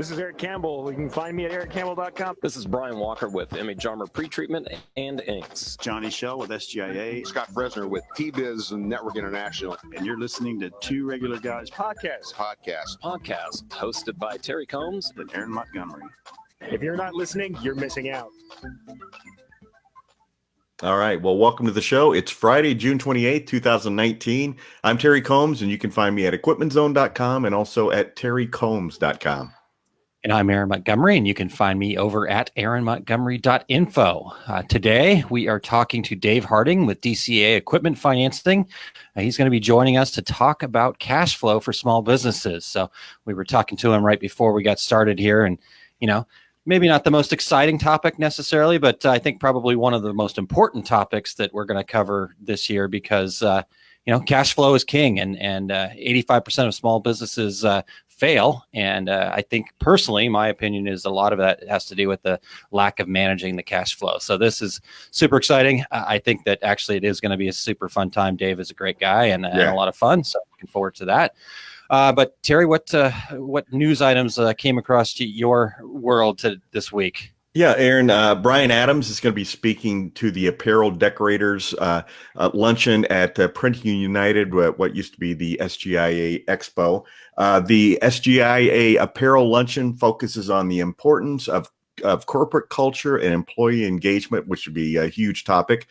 This is Eric Campbell. You can find me at ericcampbell.com. This is Brian Walker with MH Armor Pretreatment and Inks. Johnny Shell with SGIA. Scott Fresner with T-Biz Network International. And you're listening to Two Regular Guys Podcast Hosted by Terry Combs and Aaron Montgomery. If you're not listening, you're missing out. All right. Well, welcome to the show. It's Friday, June 28th, 2019. I'm Terry Combs, and you can find me at equipmentzone.com and also at terrycombs.com. And I'm Aaron Montgomery, and you can find me over at aaronmontgomery.info. Today, we are talking to Dave Harding with DCA Equipment Financing. He's going to be joining us to talk about cash flow for small businesses. So we were talking to him right before we got started here, and, you know, maybe not the most exciting topic necessarily, but I think probably one of the most important topics that we're going to cover this year because, cash flow is king, and 85% of small businesses fail. And I think personally, my opinion is a lot of that has to do with the lack of managing the cash flow. So this is super exciting. I think that actually it is going to be a super fun time. Dave is a great guy and a lot of fun. So looking forward to that. But Terry, what news items came across your world this week? Yeah, Aaron, Brian Adams is going to be speaking to the apparel decorators luncheon at Printing United, what used to be the SGIA Expo. The SGIA apparel luncheon focuses on the importance of corporate culture and employee engagement, which would be a huge topic.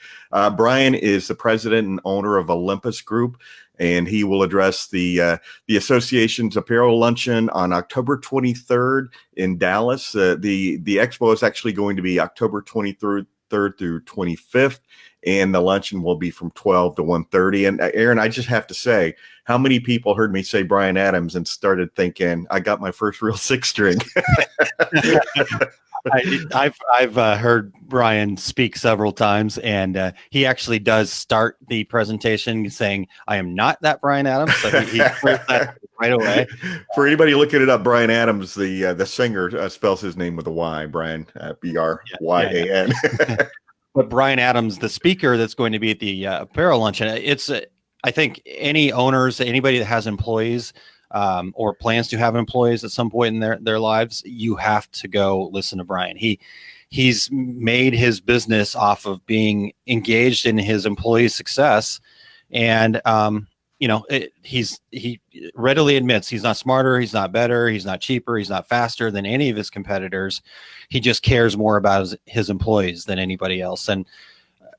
Brian is the president and owner of Olympus Group, and he will address the association's apparel luncheon on October 23rd in Dallas. The expo is actually going to be October 23rd through 25th, and the luncheon will be from 12 to 1:30. And Aaron, I just have to say, how many people heard me say Brian Adams and started thinking, I got my first real six string? I've heard Brian speak several times, and he actually does start the presentation saying, I am not that Brian Adams. So he clears that right away. For anybody looking it up, Brian Adams, the singer, spells his name with a Y, Brian, B-R-Y-A-N. But Brian Adams, the speaker that's going to be at the apparel luncheon, I think anybody that has employees, or plans to have employees at some point in their lives, you have to go listen to Brian. He's made his business off of being engaged in his employees' success, and he readily admits he's not smarter, he's not better, he's not cheaper, he's not faster than any of his competitors. He just cares more about his employees than anybody else, and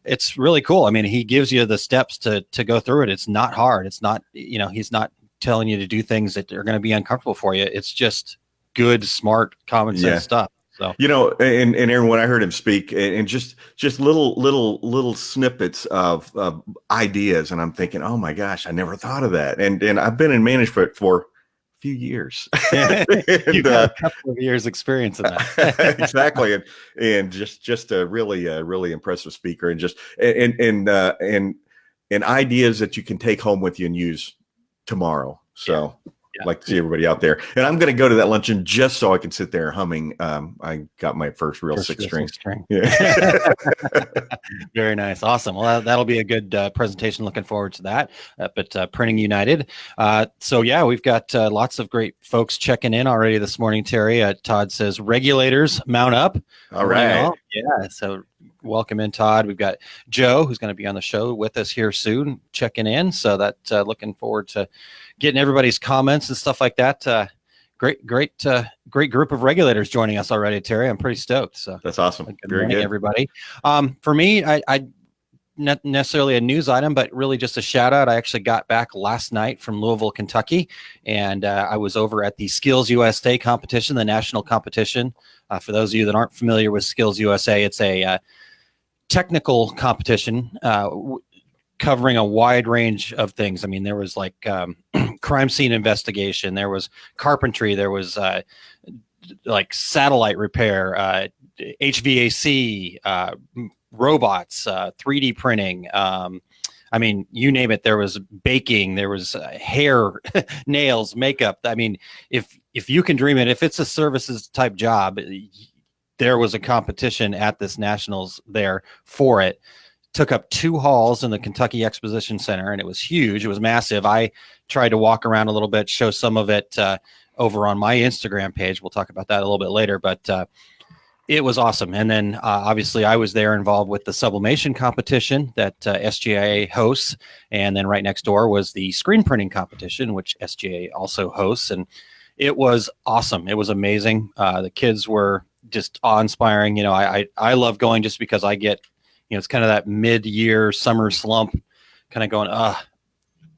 it's really cool. I mean, he gives you the steps to go through it. It's not hard. It's not, he's not telling you to do things that are going to be uncomfortable for you. It's just good, smart, common sense stuff. So, and Aaron, when I heard him speak, and just little snippets of ideas, and I'm thinking, oh my gosh, I never thought of that. And I've been in management for a few years. You've got a couple of years experience in that. Exactly. And just a really impressive speaker, and just and ideas that you can take home with you and use tomorrow. So I'd like to see everybody out there. And I'm going to go to that luncheon just so I can sit there humming. I got my first real six string. Yeah. Very nice. Awesome. Well, that'll be a good presentation. Looking forward to that. But Printing United. We've got lots of great folks checking in already this morning, Terry. Todd says, regulators mount up. All right. Yeah. So welcome in, Todd. We've got Joe, who's going to be on the show with us here soon, checking in. So that looking forward to getting everybody's comments and stuff like that. Great group of regulators joining us already, Terry. I'm pretty stoked. So that's awesome. Good morning, everybody. For me, I not necessarily a news item, but really just a shout out. I actually got back last night from Louisville, Kentucky, and I was over at the Skills USA competition, the national competition. For those of you that aren't familiar with Skills USA, it's a technical competition covering a wide range of things. I mean, there was like crime scene investigation, there was carpentry, there was like satellite repair, HVAC, robots, 3D printing. I mean, you name it. There was baking, there was hair, nails, makeup. I mean, if you can dream it, if it's a services type job, there was a competition at this nationals there for it. Took up 2 halls in the Kentucky Exposition Center, and it was huge. It was massive. I tried to walk around a little bit, show some of it over on my Instagram page. We'll talk about that a little bit later, but it was awesome. And then obviously I was there involved with the sublimation competition that SGIA hosts. And then right next door was the screen printing competition, which SGIA also hosts. And it was awesome. It was amazing. The kids were just awe-inspiring. You know, I love going just because I get, you know, it's kind of that mid-year summer slump kind of going,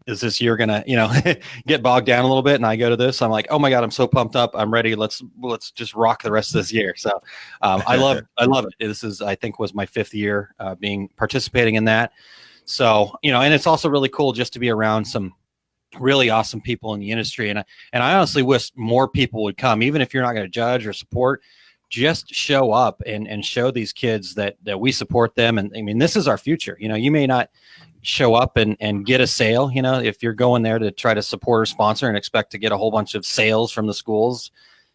is this year gonna, you know, get bogged down a little bit? And I go to this, I'm like, oh my God, I'm so pumped up. I'm ready. Let's just rock the rest of this year. So I love it. This is, I think, was my 5th year participating in that. So, you know, and it's also really cool just to be around some really awesome people in the industry. And I honestly wish more people would come, even if you're not going to judge or support. Just show up and show these kids that we support them. And I mean, this is our future. You know, you may not show up and get a sale, you know, if you're going there to try to support or sponsor and expect to get a whole bunch of sales from the schools,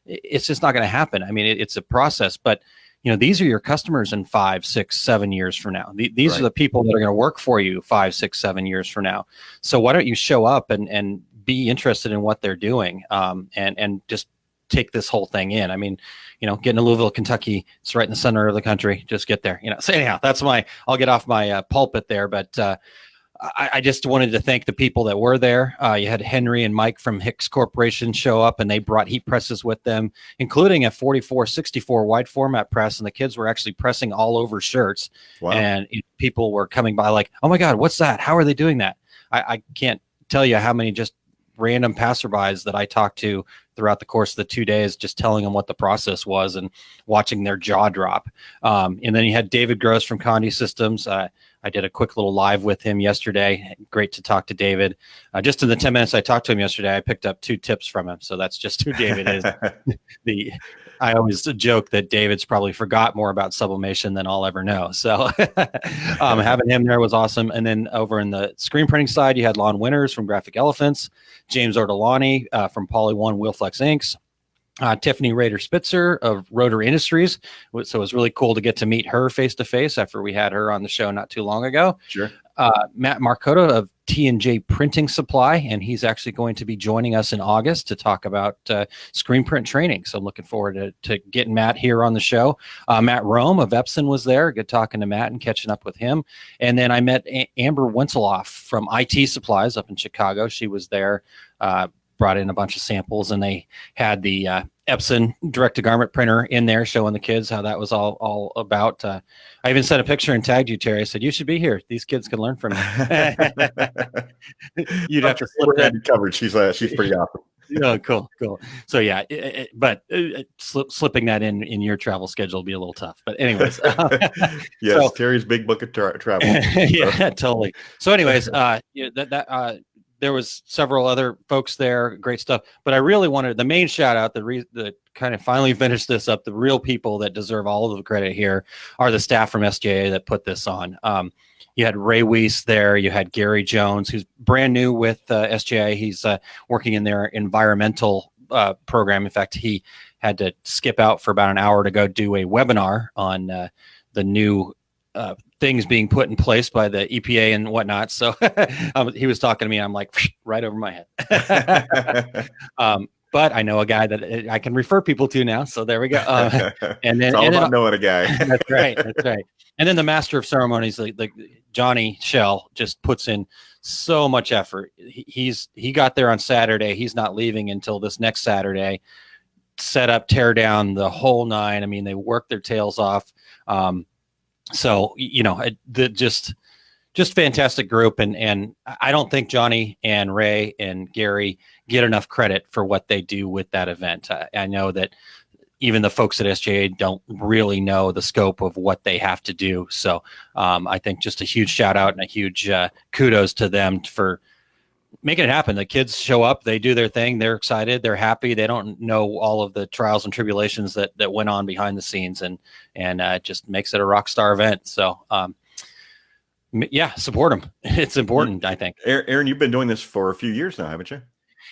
it's just not going to happen. I mean, it's a process, but you know, these are your customers in 5, 6, 7 years from now. These Right. are the people that are going to work for you 5, 6, 7 years from now. So why don't you show up and be interested in what they're doing, and just take this whole thing in. I mean, you know, getting to Louisville, Kentucky, it's right in the center of the country. Just get there, you know. So anyhow, I'll get off my pulpit there, but I just wanted to thank the people that were there. You had Henry and Mike from Hicks Corporation show up, and they brought heat presses with them, including a 44/64 wide format press, and the kids were actually pressing all over shirts. Wow. And people were coming by like, oh my God, what's that? How are they doing that? I can't tell you how many just random passerbys that I talked to throughout the course of the 2 days, just telling them what the process was and watching their jaw drop. And then you had David Gross from Condi Systems. I did a quick little live with him yesterday. Great to talk to David. Just in the 10 minutes I talked to him yesterday, I picked up 2 tips from him. So that's just who David is. I always joke that David's probably forgot more about sublimation than I'll ever know. So having him there was awesome. And then over in the screen printing side, you had Lon Winters from Graphic Elephants, James Ortolani from Poly One Wheelflex Inks, Tiffany Rader Spitzer of Rotor Industries. So it was really cool to get to meet her face to face after we had her on the show not too long ago. Sure. Matt Marcotta of T&J Printing Supply, and he's actually going to be joining us in August to talk about screen print training. So I'm looking forward to getting Matt here on the show. Matt Rome of Epson was there. Good talking to Matt and catching up with him. And then I met Amber Wenceloff from IT Supplies up in Chicago. She was there, brought in a bunch of samples, and they had the Epson direct-to-garment printer in there showing the kids how that was all about. I even sent a picture and tagged you, Terry. I said, you should be here. These kids can learn from you. You'd have to slip that. Covered. She's pretty awesome. Oh, cool. So yeah, slipping that in your travel schedule will be a little tough. But anyways, yes, so, Terry's big book of travel. Yeah, totally. So anyways, there was several other folks there, great stuff. But I really wanted the main shout out, the kind of finally finished this up. The real people that deserve all of the credit here are the staff from SGIA that put this on. You had Ray Weiss there. You had Gary Jones, who's brand new with SGIA. He's working in their environmental program. In fact, he had to skip out for about an hour to go do a webinar on the new things being put in place by the EPA and whatnot. So he was talking to me. I'm like, right over my head. But I know a guy that I can refer people to now. So there we go. And then, it's all about knowing a guy. That's right. And then the master of ceremonies, like Johnny Shell, just puts in so much effort. He got there on Saturday. He's not leaving until this next Saturday. Set up, tear down, the whole nine. I mean, they work their tails off. So, you know, just fantastic group. And I don't think Johnny and Ray and Gary get enough credit for what they do with that event. I know that even the folks at SGIA don't really know the scope of what they have to do. So I think just a huge shout out and a huge kudos to them for making it happen. The kids show up, they do their thing, they're excited, they're happy. They don't know all of the trials and tribulations that went on behind the scenes, and it just makes it a rock star event. So yeah, support them. It's important, I think. Aaron, you've been doing this for a few years now, haven't you?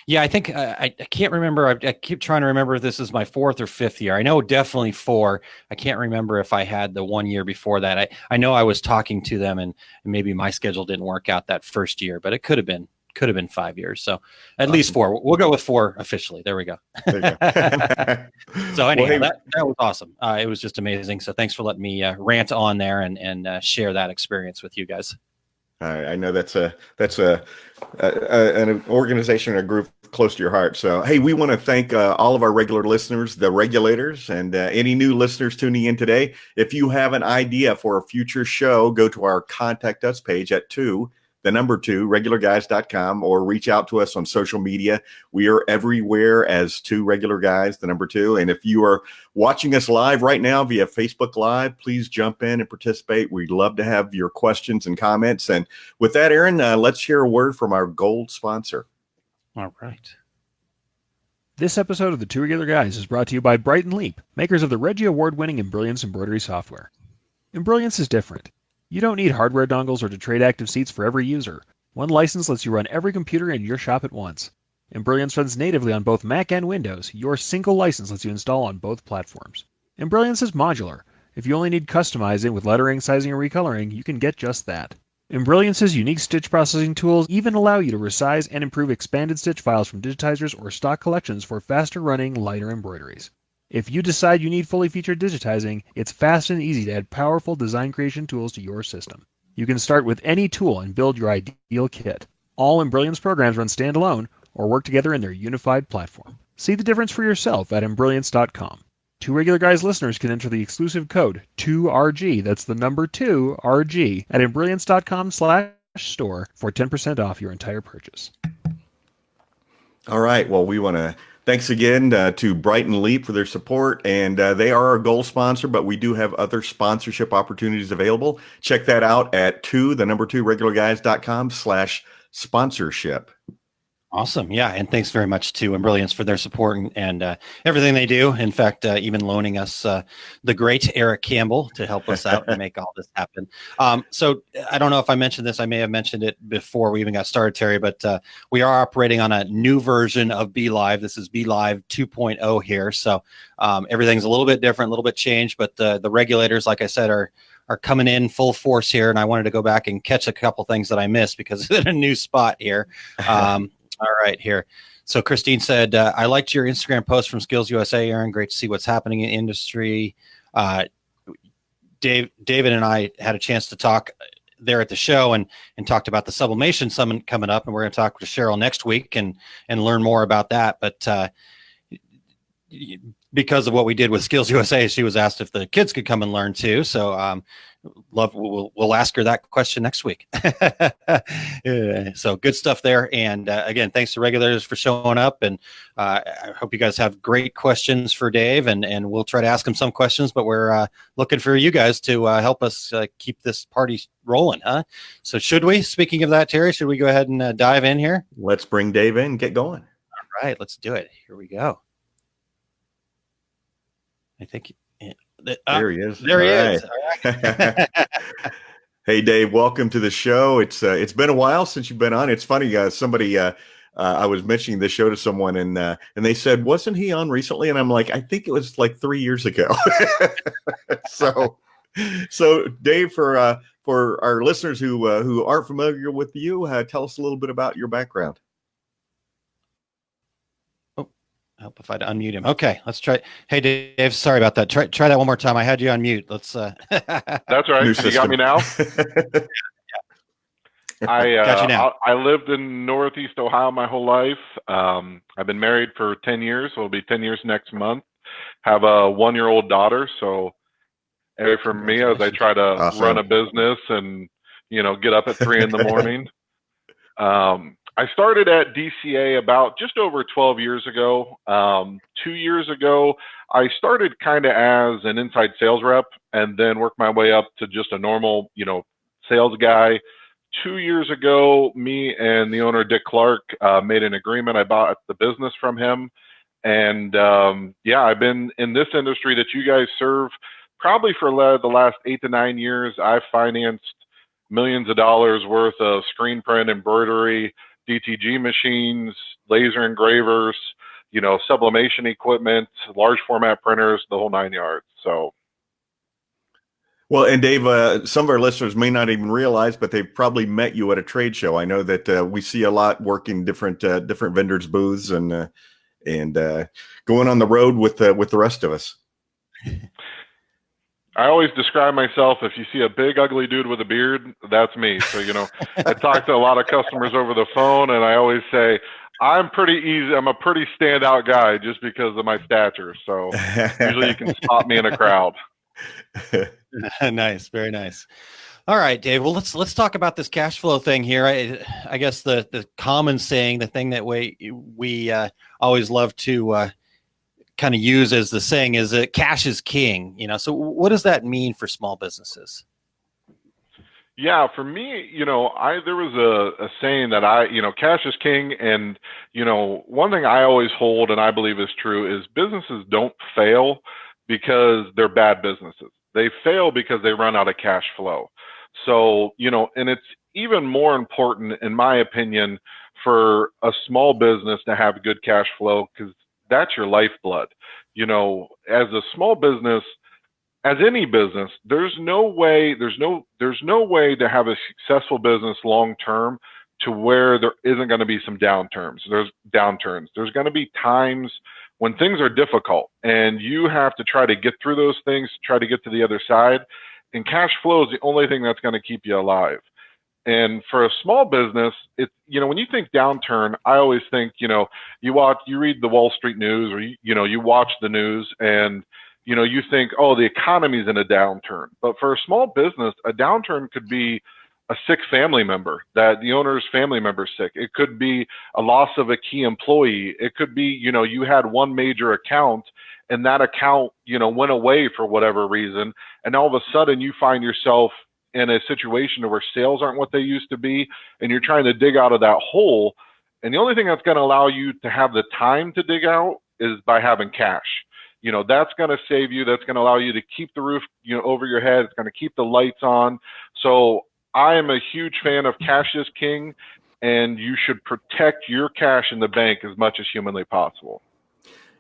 Yeah, I think I can't remember. I keep trying to remember if this is my 4th or 5th year. I know definitely 4. I can't remember if I had the 1 year before that. I know I was talking to them, and maybe my schedule didn't work out that first year, but it could have been could have been 5 years. So at least 4. We'll go with 4 officially. There we go. There you go. So anyhow, hey, that was awesome. It was just amazing. So thanks for letting me rant on there and share that experience with you guys. I know that's an organization or a group close to your heart. So, hey, we want to thank all of our regular listeners, the regulators, and any new listeners tuning in today. If you have an idea for a future show, go to our contact us page at 2 regularguys.com, or reach out to us on social media. We are everywhere as 2 Regular Guys, the number 2. And if you are watching us live right now via Facebook Live, please jump in and participate. We'd love to have your questions and comments. And with that, Aaron, let's hear a word from our gold sponsor. All right. This episode of the Two Regular Guys is brought to you by Brighton Leap, makers of the Reggie Award-winning Embrilliance embroidery software. Embrilliance is different. You don't need hardware dongles or to trade active seats for every user. One license lets you run every computer in your shop at once. Embrilliance runs natively on both Mac and Windows. Your single license lets you install on both platforms. Embrilliance is modular. If you only need customizing with lettering, sizing, and recoloring, you can get just that. Embrilliance's unique stitch processing tools even allow you to resize and improve expanded stitch files from digitizers or stock collections for faster running, lighter embroideries. If you decide you need fully featured digitizing, it's fast and easy to add powerful design creation tools to your system. You can start with any tool and build your ideal kit. All Embrilliance programs run standalone or work together in their unified platform. See the difference for yourself at Embrilliance.com. Two Regular Guys listeners can enter the exclusive code 2RG, that's the number 2RG, at Embrilliance.com/store for 10% off your entire purchase. All right. Well, we want to thanks again to Brighton Leap for their support, and they are our gold sponsor, but we do have other sponsorship opportunities available. Check that out at 2 regularguys.com/sponsorship. Awesome. Yeah. And thanks very much to Embrilliance for their support and everything they do. In fact, even loaning us the great Eric Campbell to help us out and make all this happen. So I don't know if I mentioned this. I may have mentioned it before we even got started, Terry, but we are operating on a new version of BeLive. This is BeLive 2.0 here. So everything's a little bit different, a little bit changed, but the regulators, like I said, are coming in full force here. And I wanted to go back and catch a couple things that I missed because it's in a new spot here. All right, here. So Christine said, I liked your Instagram post from Skills USA, Aaron. Great to see what's happening in the industry. David and I had a chance to talk there at the show and talked about the Sublimation Summit coming up, and we're going to talk with Cheryl next week and learn more about that. But because of what we did with Skills USA, she was asked if the kids could come and learn too. So we'll ask her that question next week. So good stuff there. And again, thanks to regulators for showing up. And I hope you guys have great questions for Dave, and we'll try to ask him some questions, but we're looking for you guys to help us keep this party rolling, huh? So speaking of that, Terry, should we go ahead and dive in here? Let's bring Dave in, get going. All right, let's do it. Here we go. I think there he is. There he is. All right. Hey, Dave, welcome to the show. It's been a while since you've been on. It's funny, somebody I was mentioning the show to someone, and they said, wasn't he on recently? And I'm like, I think it was like 3 years ago. So Dave, for our listeners who aren't familiar with you, tell us a little bit about your background. Help if I'd unmute him. Okay, let's try. Hey, Dave, sorry about that. Try that one more time. I had you on mute. Let's. That's right. You got me now. Got you now. I lived in Northeast Ohio my whole life. I've been married for 10 years. So it'll be 10 years next month. Have a 1-year-old daughter. So for me, as I try to run a business and get up at 3 a.m. I started at DCA about just over 12 years ago. 2 years ago, I started kind of as an inside sales rep and then worked my way up to just a normal, sales guy. 2 years ago, me and the owner, Dick Clark, made an agreement. I bought the business from him. And I've been in this industry that you guys serve probably for the last 8 to 9 years. I've financed millions of dollars worth of screen print, embroidery, DTG machines, laser engravers, sublimation equipment, large format printers, the whole 9 yards. So, Well, and Dave, some of our listeners may not even realize, but they've probably met you at a trade show. I know that we see a lot working different vendors' booths and going on the road with the rest of us. I always describe myself, if you see a big, ugly dude with a beard, that's me. So, I talk to a lot of customers over the phone, and I always say, I'm pretty easy. I'm a pretty standout guy just because of my stature. So usually you can spot me in a crowd. Nice, very nice. All right, Dave. Well, let's talk about this cash flow thing here. I guess the common saying, the thing that we always love to kind of use as the saying is that cash is king. So what does that mean for small businesses? Yeah, for me, there was a saying that cash is king, and one thing I always hold and I believe is true is businesses don't fail because they're bad businesses. They fail because they run out of cash flow. So, and it's even more important, in my opinion, for a small business to have good cash flow, because that's your lifeblood. As a small business, as any business, there's no way to have a successful business long term to where there isn't going to be some downturns. There's going to be times when things are difficult, and you have to try to get through those things, try to get to the other side. And cash flow is the only thing that's going to keep you alive. And for a small business, when you think downturn, I always think, you read the Wall Street News, or you watch the news, and you think, oh, the economy's in a downturn. But for a small business, a downturn could be a sick family member, that the owner's family member's sick. It could be a loss of a key employee. It could be, you had one major account, and that account, went away for whatever reason. And all of a sudden you find yourself in a situation where sales aren't what they used to be, and you're trying to dig out of that hole. And the only thing that's going to allow you to have the time to dig out is by having cash. That's going to save you. That's going to allow you to keep the roof, over your head. It's going to keep the lights on. So I am a huge fan of cash is king, and you should protect your cash in the bank as much as humanly possible.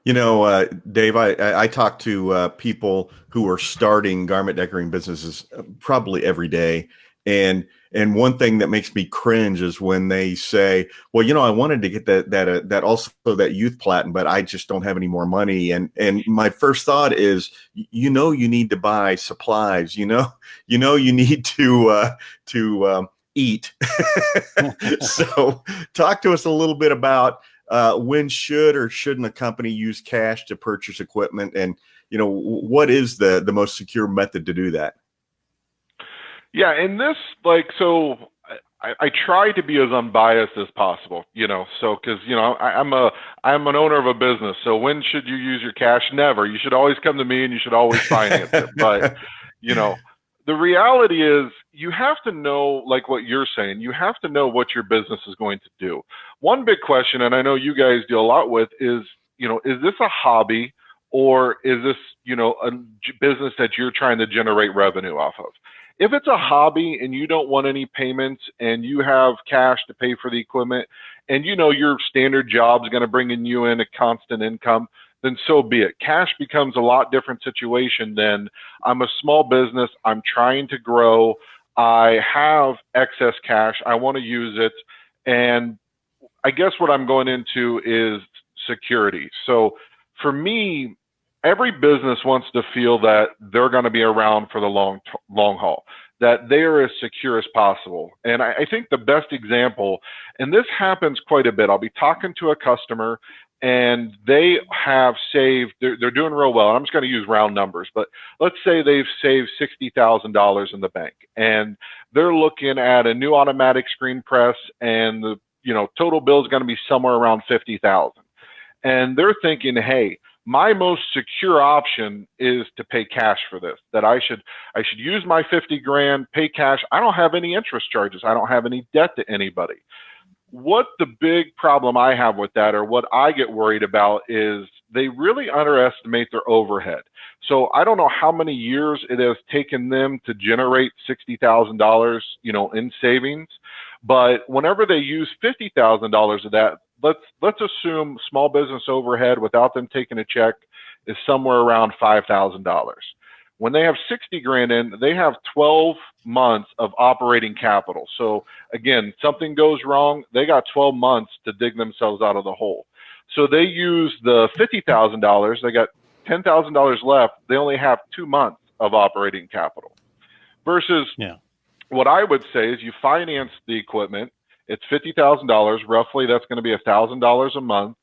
Dave, I talk to people who are starting garment decorating businesses probably every day. And one thing that makes me cringe is when they say, well, I wanted to get that youth platen, but I just don't have any more money. And my first thought is, you need to buy supplies, you need to eat. So talk to us a little bit about when should or shouldn't a company use cash to purchase equipment, and what is the most secure method to do that? Yeah, and this, I try to be as unbiased as possible, so because I'm an owner of a business. So when should you use your cash? Never. You should always come to me, and you should always finance it. But the reality is, you have to know, like what you're saying, you have to know what your business is going to do. One big question, and I know you guys deal a lot with, is this a hobby, or is this a business that you're trying to generate revenue off of? If it's a hobby and you don't want any payments, and you have cash to pay for the equipment, and your standard job is going to bring you in a constant income, then so be it. Cash becomes a lot different situation than, I'm a small business, I'm trying to grow, I have excess cash, I want to use it. And I guess what I'm going into is security. So for me, every business wants to feel that they're going to be around for the long haul, that they are as secure as possible. And I think the best example, and this happens quite a bit, I'll be talking to a customer, and they have saved, they're doing real well. And I'm just going to use round numbers, but let's say they've saved $60,000 in the bank, and they're looking at a new automatic screen press, and the total bill is going to be somewhere around $50,000. And they're thinking, hey, my most secure option is to pay cash for this, that I should use my 50 grand, pay cash. I don't have any interest charges. I don't have any debt to anybody. What the big problem I have with that, or what I get worried about, is they really underestimate their overhead. So I don't know how many years it has taken them to generate $60,000, in savings, but whenever they use $50,000 of that, let's assume small business overhead without them taking a check is somewhere around $5,000. When they have 60 grand in, they have 12 months of operating capital. So again, something goes wrong, they got 12 months to dig themselves out of the hole. So they use the $50,000, they got $10,000 left, they only have 2 months of operating capital. Versus what I would say is you finance the equipment, it's $50,000, roughly that's going to be $1,000 a month.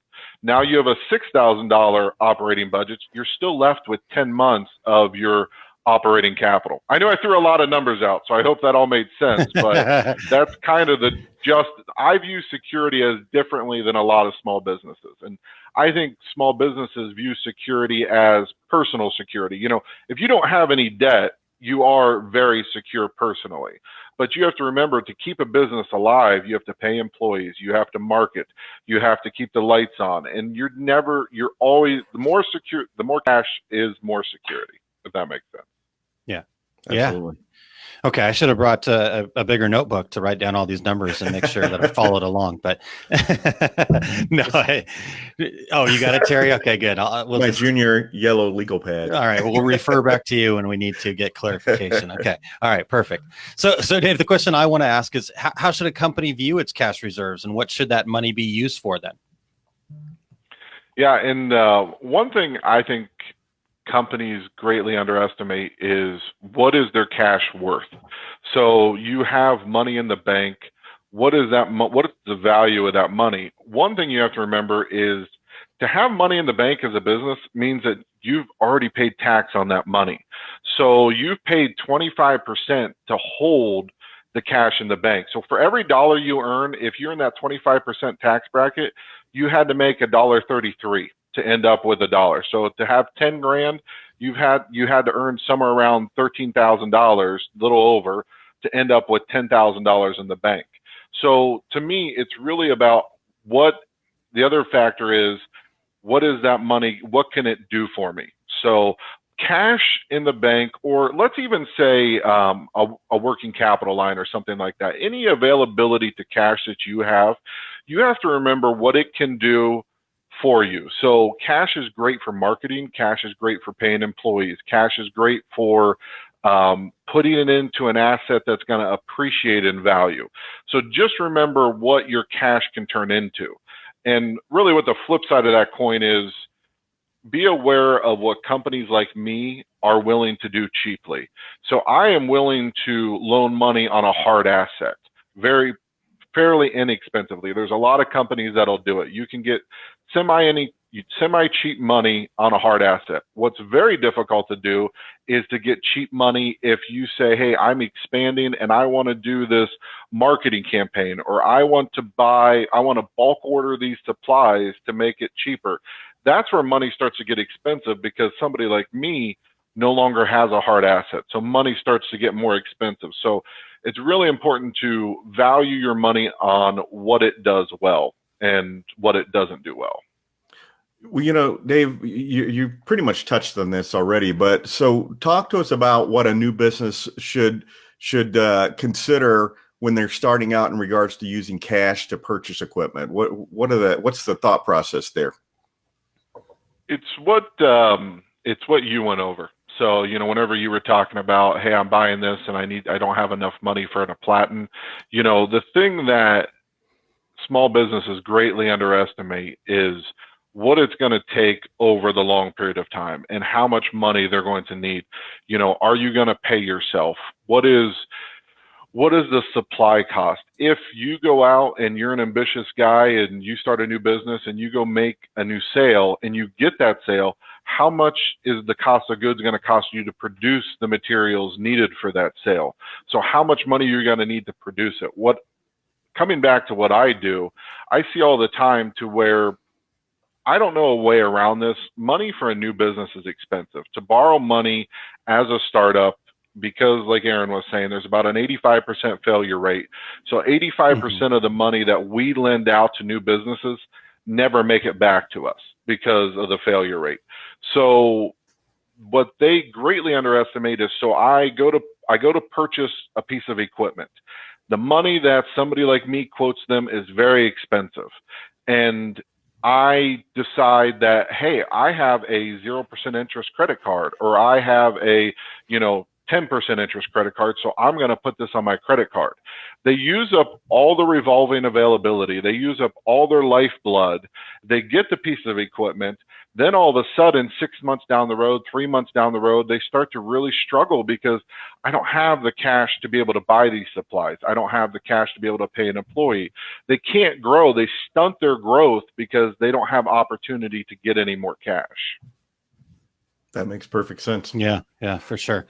Now you have a $6,000 operating budget, you're still left with 10 months of your operating capital. I know I threw a lot of numbers out, so I hope that all made sense, but that's kind of I view security as differently than a lot of small businesses. And I think small businesses view security as personal security. You know, if you don't have any debt, you are very secure personally. But you have to remember, to keep a business alive, you have to pay employees, you have to market, you have to keep the lights on, and you're always, the more cash is more security, if that makes sense. Yeah. Absolutely. Yeah. Okay, I should have brought a bigger notebook to write down all these numbers and make sure that I followed along. But no, you got it, Terry. Okay, good. My junior yellow legal pad. All right, we'll refer back to you when we need to get clarification. Okay, all right, perfect. So Dave, the question I want to ask is, how should a company view its cash reserves, and what should that money be used for then? Yeah, and one thing I think companies greatly underestimate is what is their cash worth. So you have money in the bank. What is that? What is the value of that money? One thing you have to remember is, to have money in the bank as a business means that you've already paid tax on that money. So you've paid 25% to hold the cash in the bank. So for every dollar you earn, if you're in that 25% tax bracket, you had to make $1.33 to end up with $1. So to have 10 grand, you had to earn somewhere around $13,000, a little over, to end up with $10,000 in the bank. So to me, it's really about what the other factor is. What is that money? What can it do for me? So cash in the bank, or let's even say a working capital line or something like that, any availability to cash that you have to remember what it can do for you. So cash is great for marketing. Cash is great for paying employees. Cash is great for putting it into an asset that's going to appreciate in value. So just remember what your cash can turn into. And really what the flip side of that coin is, be aware of what companies like me are willing to do cheaply. So I am willing to loan money on a hard asset, fairly inexpensively. There's a lot of companies that'll do it. You can get semi-cheap money on a hard asset. What's very difficult to do is to get cheap money if you say, hey, I'm expanding and I want to do this marketing campaign, or I want to bulk order these supplies to make it cheaper. That's where money starts to get expensive, because somebody like me no longer has a hard asset. So money starts to get more expensive. So it's really important to value your money on what it does well and what it doesn't do well. Well, you know, Dave, you pretty much touched on this already, but so talk to us about what a new business should consider when they're starting out in regards to using cash to purchase equipment. What's the thought process there? It's what you went over. So, you know, whenever you were talking about, hey, I'm buying this and I don't have enough money for a platen, you know, the thing that small businesses greatly underestimate is what it's going to take over the long period of time and how much money they're going to need. You know, are you going to pay yourself? What is the supply cost? If you go out and you're an ambitious guy and you start a new business and you go make a new sale and you get that sale, how much is the cost of goods going to cost you to produce the materials needed for that sale? So how much money you're going to need to produce it? Coming back to what I do, I see all the time to where I don't know a way around this. Money for a new business is expensive. To borrow money as a startup, because like Aaron was saying, there's about an 85% failure rate. So 85% of the money that we lend out to new businesses never make it back to us because of the failure rate. So what they greatly underestimate is, so I go to purchase a piece of equipment. The money that somebody like me quotes them is very expensive. And I decide that, hey, I have a 0% interest credit card, or I have a, 10% interest credit card, so I'm going to put this on my credit card. They use up all the revolving availability. They use up all their lifeblood. They get the piece of equipment. Then all of a sudden, 6 months down the road, 3 months down the road, they start to really struggle because I don't have the cash to be able to buy these supplies. I don't have the cash to be able to pay an employee. They can't grow. They stunt their growth because they don't have opportunity to get any more cash. That makes perfect sense. Yeah, for sure.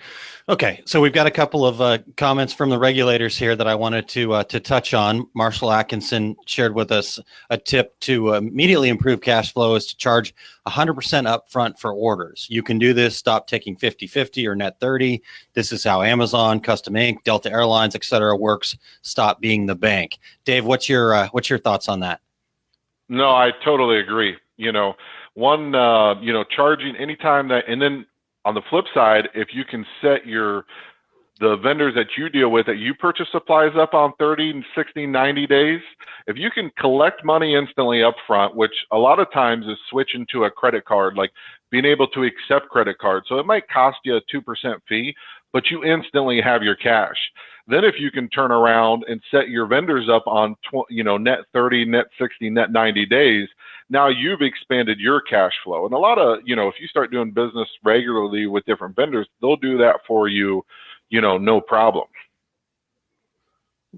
Okay, so we've got a couple of comments from the regulators here that I wanted to touch on. Marshall Atkinson shared with us a tip to immediately improve cash flow is to charge 100% upfront for orders. You can do this, stop taking 50/50 or net 30. This is how Amazon, Custom Ink, Delta Airlines, etc. works. Stop being the bank. Dave, what's your thoughts on that? No, I totally agree. Charging anytime that, and then on the flip side, if you can set the vendors that you deal with, that you purchase supplies up on 30, 60, 90 days, if you can collect money instantly up front, which a lot of times is switching to a credit card, like being able to accept credit cards. So it might cost you a 2% fee, but you instantly have your cash. Then if you can turn around and set your vendors up on, net 30, net 60, net 90 days, now you've expanded your cash flow. And a lot of, if you start doing business regularly with different vendors, they'll do that for you, no problem.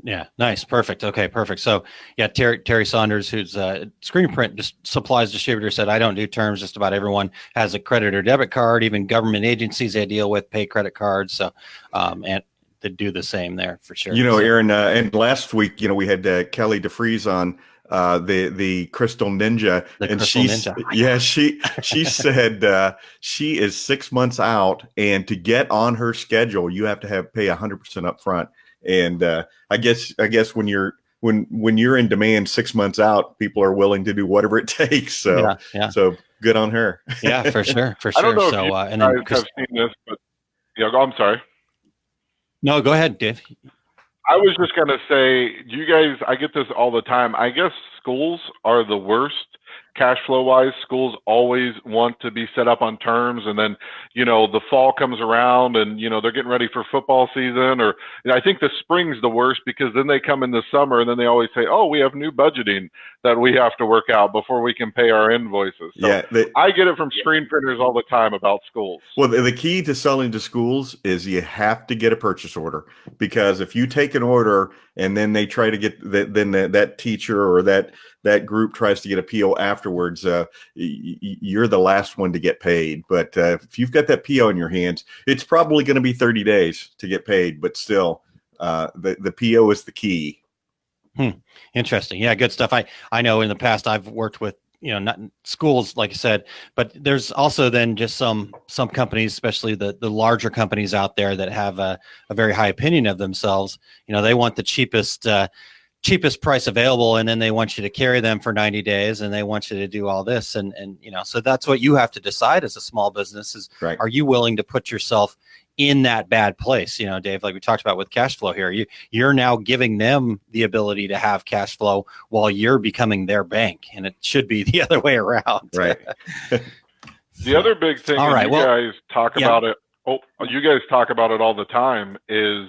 Yeah, nice. Perfect. Okay, perfect. So yeah, Terry Saunders, who's a screen print supplies distributor, said, I don't do terms. Just about everyone has a credit or debit card. Even government agencies they deal with pay credit cards. So, and they do the same there for sure. Aaron, and last week, we had Kelly DeFries on the Crystal Ninja. She said she is 6 months out, and to get on her schedule, you have to pay 100% up front. And I guess when you're in demand 6 months out, people are willing to do whatever it takes. So so good on her. Yeah, for sure. I don't know if you guys have seen this, but I'm sorry. No, go ahead, Dave. I was just going to say, you guys, I get this all the time. I guess schools are the worst cash flow wise. Schools always want to be set up on terms, and then the fall comes around and they're getting ready for football season, or I think the spring's the worst because then they come in the summer and then they always say, oh, we have new budgeting that we have to work out before we can pay our invoices. So I get it from screen printers all the time about schools. Well, the key to selling to schools is you have to get a purchase order, because if you take an order and then they try to get that teacher or that group tries to get a PO afterwards, you're the last one to get paid. But if you've got that PO in your hands, it's probably going to be 30 days to get paid, but still the PO is the key. Interesting. Yeah, good stuff. I know in the past I've worked with not schools, like I said, but there's also then just some companies, especially the larger companies out there that have a very high opinion of themselves. They want the cheapest price available, and then they want you to carry them for 90 days, and they want you to do all this, and so that's what you have to decide as a small business is, right, are you willing to put yourself in that bad place? Dave, like we talked about with cash flow here, you're now giving them the ability to have cash flow while you're becoming their bank, and it should be the other way around. Right. The other big thing, all right, guys talk about it. Oh, you guys talk about it all the time is,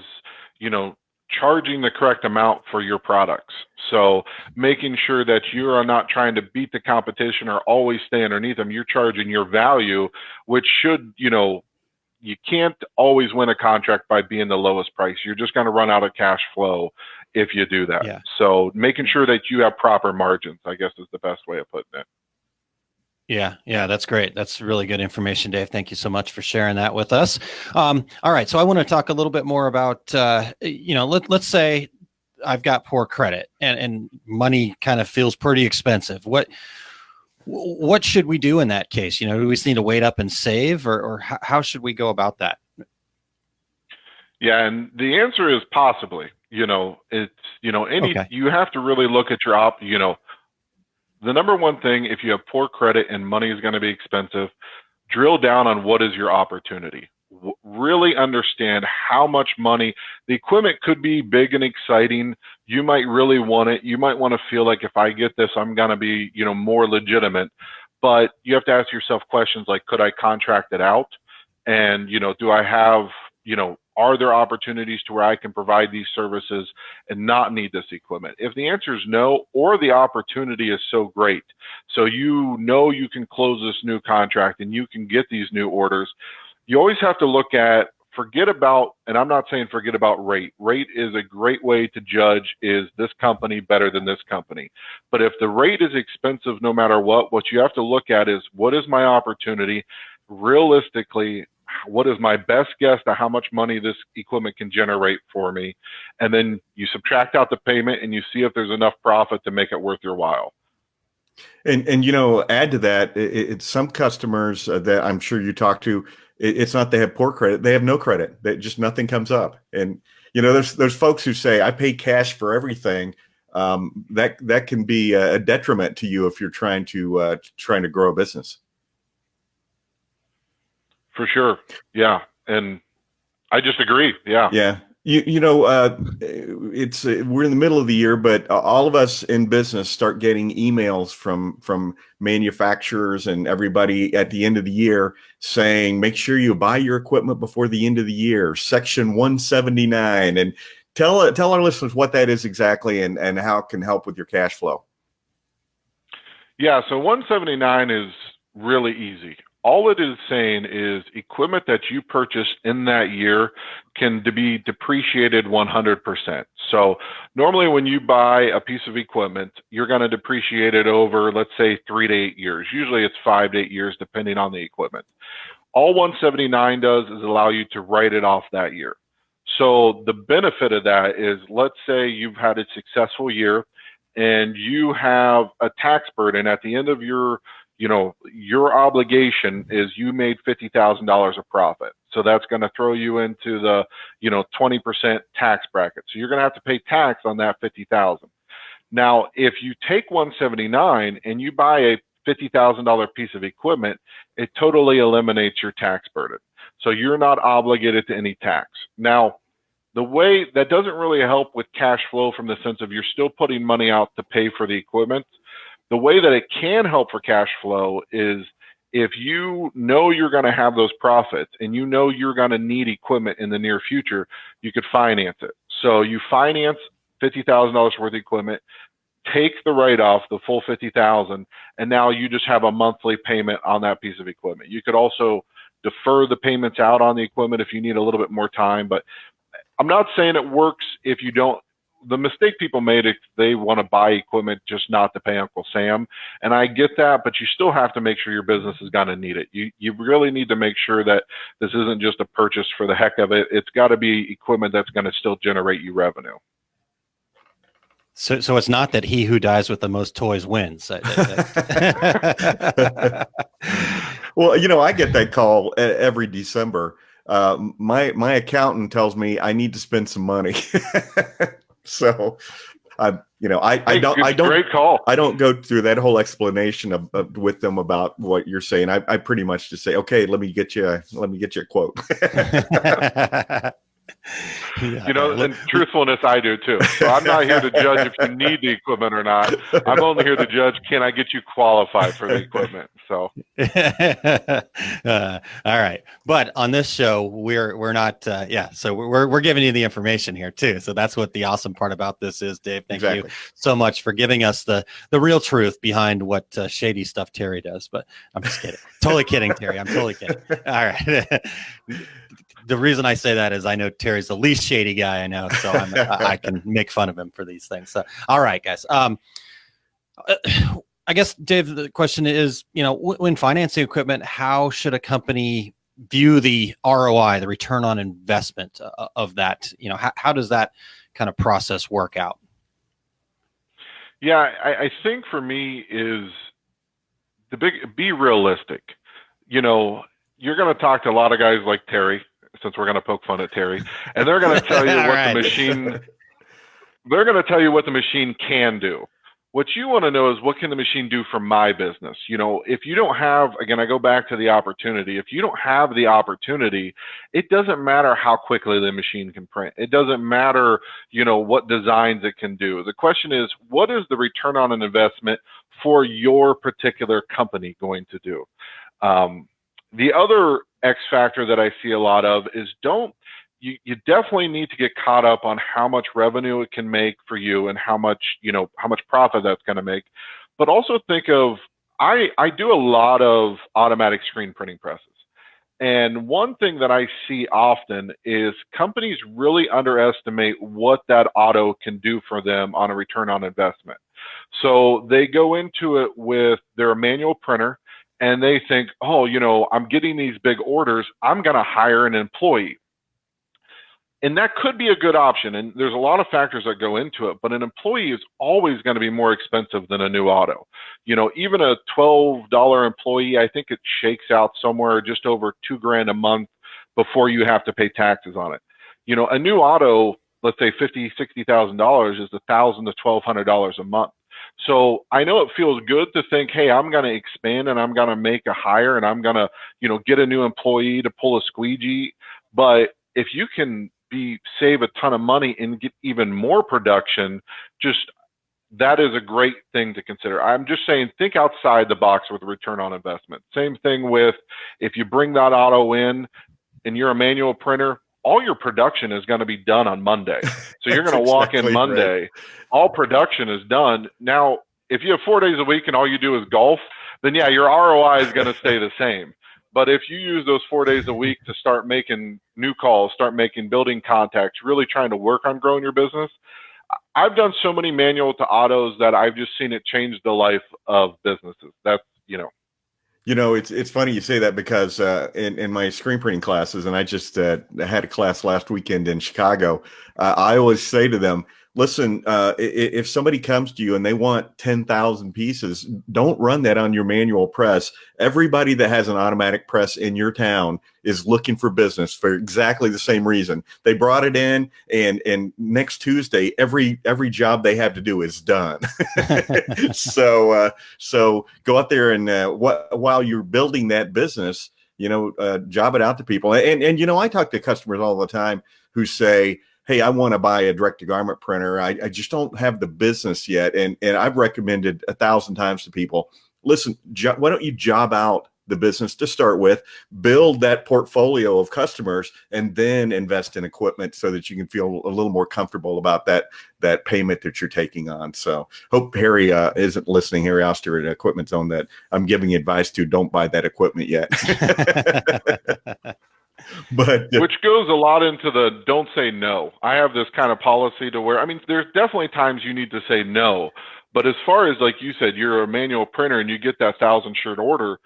charging the correct amount for your products. So making sure that you are not trying to beat the competition or always stay underneath them. You're charging your value, which should, you can't always win a contract by being the lowest price. You're just going to run out of cash flow if you do that. Yeah. So making sure that you have proper margins, I guess, is the best way of putting it. Yeah, that's great. That's really good information, Dave. Thank you so much for sharing that with us. All right, so I want to talk a little bit more about, let's say I've got poor credit and money kind of feels pretty expensive. What should we do in that case? Do we just need to wait up and save, or how should we go about that? Yeah, and the answer is possibly. You have to really look at your the number one thing, if you have poor credit and money is going to be expensive, drill down on what is your opportunity. really understand how much money the equipment could be. Big and exciting. You might really want it. You might want to feel like if I get this, I'm going to be, more legitimate. But you have to ask yourself questions like, could I contract it out? And, do I have, are there opportunities to where I can provide these services and not need this equipment? If the answer is no, or the opportunity is so great, so you can close this new contract and you can get these new orders, you always have to look at, forget about, and I'm not saying forget about rate. Rate is a great way to judge, is this company better than this company? But if the rate is expensive no matter what you have to look at is, what is my opportunity? Realistically, what is my best guess to how much money this equipment can generate for me? And then you subtract out the payment and you see if there's enough profit to make it worth your while. And add to that, it's some customers that I'm sure you talk to, it's not they have poor credit, they have no credit. Just nothing comes up. And there's folks who say, I pay cash for everything. That can be a detriment to you if you're trying to grow a business. For sure. Yeah. And I just agree. Yeah. Yeah. It's we're in the middle of the year, but all of us in business start getting emails from manufacturers and everybody at the end of the year saying, make sure you buy your equipment before the end of the year, Section 179. And tell our listeners what that is exactly and how it can help with your cash flow. Yeah. So 179 is really easy. All it is saying is equipment that you purchased in that year can be depreciated 100%. So normally when you buy a piece of equipment, you're going to depreciate it over, let's say, 3 to 8 years. Usually it's 5 to 8 years, depending on the equipment. All 179 does is allow you to write it off that year. So the benefit of that is, let's say you've had a successful year and you have a tax burden at the end of your obligation is you made $50,000 of profit. So that's going to throw you into the, 20% tax bracket. So you're going to have to pay tax on that $50,000. Now, if you take 179 and you buy a $50,000 piece of equipment, it totally eliminates your tax burden. So you're not obligated to any tax. Now, the way that doesn't really help with cash flow from the sense of you're still putting money out to pay for the equipment. The way that it can help for cash flow is if you know you're going to have those profits and you know you're going to need equipment in the near future, you could finance it. So you finance $50,000 worth of equipment, take the write-off, the full $50,000, and now you just have a monthly payment on that piece of equipment. You could also defer the payments out on the equipment if you need a little bit more time, but I'm not saying it works if you don't. The mistake people made is they want to buy equipment just not to pay Uncle Sam. And I get that, but you still have to make sure your business is going to need it. You really need to make sure that this isn't just a purchase for the heck of it. It's got to be equipment that's going to still generate you revenue. So it's not that he who dies with the most toys wins. Well, I get that call every December. My accountant tells me I need to spend some money. So, I don't great call. I don't go through that whole explanation with them about what you're saying. I pretty much just say, okay, let me get you a quote. And truthfulness, I do too. So I'm not here to judge if you need the equipment or not. I'm only here to judge, can I get you qualified for the equipment? So, all right. But on this show, we're not. So we're giving you the information here too. So that's what the awesome part about this is, Dave. Thank you so much for giving us the real truth behind what shady stuff Terry does. But I'm just kidding. Totally kidding, Terry. I'm totally kidding. All right. The reason I say that is I know Terry's the least shady guy I know, so I can make fun of him for these things. So, all right, guys. I guess, Dave, the question is, when financing equipment, how should a company view the ROI, the return on investment of that? How does that kind of process work out? Yeah, I think for me is be realistic. You're going to talk to a lot of guys like Terry, since we're going to poke fun at Terry, and they're going to tell you what the machine. They're going to tell you what the machine can do. What you want to know is, what can the machine do for my business? You know, if you don't have, again, I go back to the opportunity. If you don't have the opportunity, it doesn't matter how quickly the machine can print. It doesn't matter, you know, what designs it can do. The question is, what is the return on an investment for your particular company going to do? The other X factor that I see a lot of is you definitely need to get caught up on how much revenue it can make for you and how much profit that's going to make. But also think of, I do a lot of automatic screen printing presses. And one thing that I see often is companies really underestimate what that auto can do for them on a return on investment. So they go into it with their manual printer and they think, oh, you know, I'm getting these big orders, I'm going to hire an employee. And that could be a good option. And there's a lot of factors that go into it, but an employee is always going to be more expensive than a new auto. You know, even a $12 employee, I think it shakes out somewhere just over $2,000 a month before you have to pay taxes on it. You know, a new auto, let's say $50,000, $60,000 is $1,000 to $1,200 a month. So I know it feels good to think, hey, I'm going to expand and I'm going to make a hire and I'm going to, you know, get a new employee to pull a squeegee. But if you can save a ton of money and get even more production, just that is a great thing to consider. I'm just saying, think outside the box with return on investment. Same thing with, if you bring that auto in and you're a manual printer, all your production is going to be done on Monday. So you're going to walk in Monday, right. All production is done. Now, if you have 4 days a week and all you do is golf, then yeah, your ROI is going to stay the same. But if you use those 4 days a week to start making new calls, start building contacts, really trying to work on growing your business, I've done so many manual to autos that I've just seen it change the life of businesses. That's, you know. You know, it's funny you say that, because in my screen printing classes, and I just had a class last weekend in Chicago, I always say to them, listen, if somebody comes to you and they want 10,000 pieces, don't run that on your manual press. Everybody that has an automatic press in your town is looking for business for exactly the same reason. They brought it in, and next Tuesday, every job they have to do is done. So go out there and while you're building that business, you know, job it out to people. And you know, I talk to customers all the time who say, hey, I want to buy a direct-to-garment printer. I just don't have the business yet. And I've recommended 1,000 times to people, listen, why don't you job out the business to start with, build that portfolio of customers, and then invest in equipment so that you can feel a little more comfortable about that payment that you're taking on. So hope Harry isn't listening, Harry Oster at Equipment Zone, that I'm giving advice to, don't buy that equipment yet. But which goes a lot into the don't say no. I have this kind of policy to where, I mean, there's definitely times you need to say no, but as far as, like you said, you're a manual printer and you get that 1,000 shirt order,